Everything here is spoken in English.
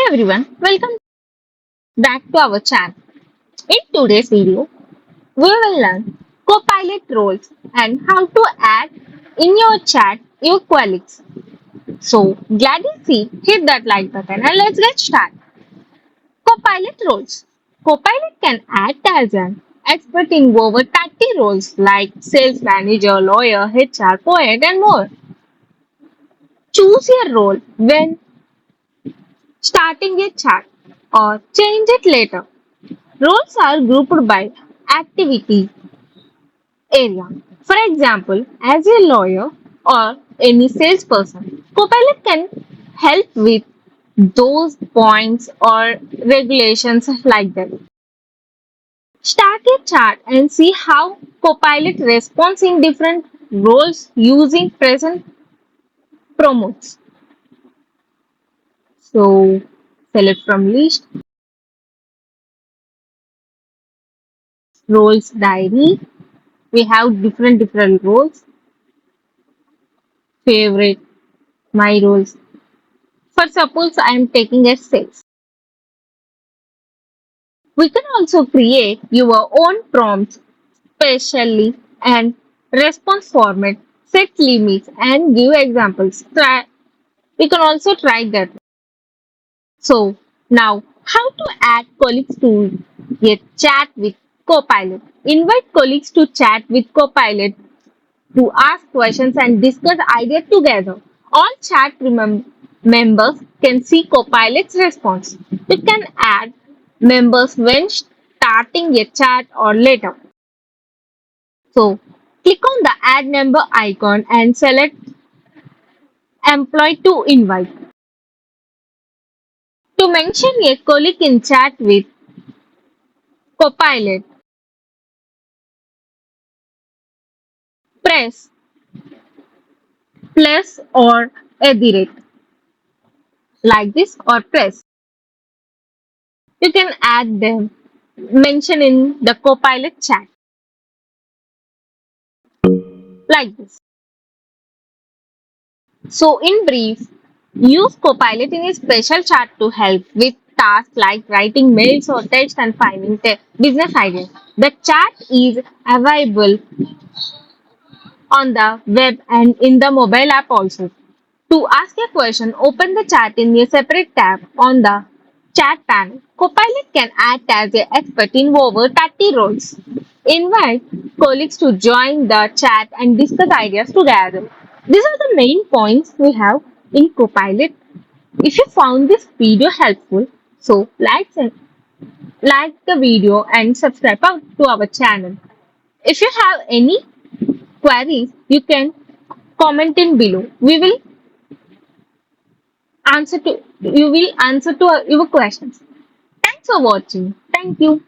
everyone, welcome back to our channel. In today's video, we will learn Copilot roles and how to add in your chat your colleagues. So glad you see, hit that like button and let's get started. Copilot roles. Copilot can act as an expert in over 30 roles like sales manager, lawyer, HR, poet and more. Choose your role when starting a chat or change it later. Roles are grouped by activity area. For example, as a lawyer or any salesperson, Copilot can help with those points or regulations like that. Start a chart and see how Copilot responds in different roles using present promotes. So select from list, roles diary. We have different roles, favorite, my roles. For suppose I am taking a sales. We can also create your own prompts, specially and response format, set limits and give examples. We can also try that. So now how to add colleagues to a chat with Copilot. Invite colleagues to chat with Copilot to ask questions and discuss ideas together. All chat members can see Copilot's response. You can add members when starting a chat or later. So, click on the add member icon and select employee to invite. To mention a colleague in chat with Copilot, press plus or at the rate like this or press. You can add them mention in the Copilot chat like this. So, in brief, use Copilot in a special chat to help with tasks like writing mails or text and finding business ideas. The chat is available on the web and in the mobile app also. To ask a question, open the chat in a separate tab on the chat panel. Copilot can act as an expert in over 30 roles. Invite colleagues to join the chat and discuss ideas together. These are the main points we have in Copilot. If you found this video helpful, so like the video and subscribe to our channel. If you have any queries, you can comment in below. We will answer to your questions. Thanks for watching. Thank you.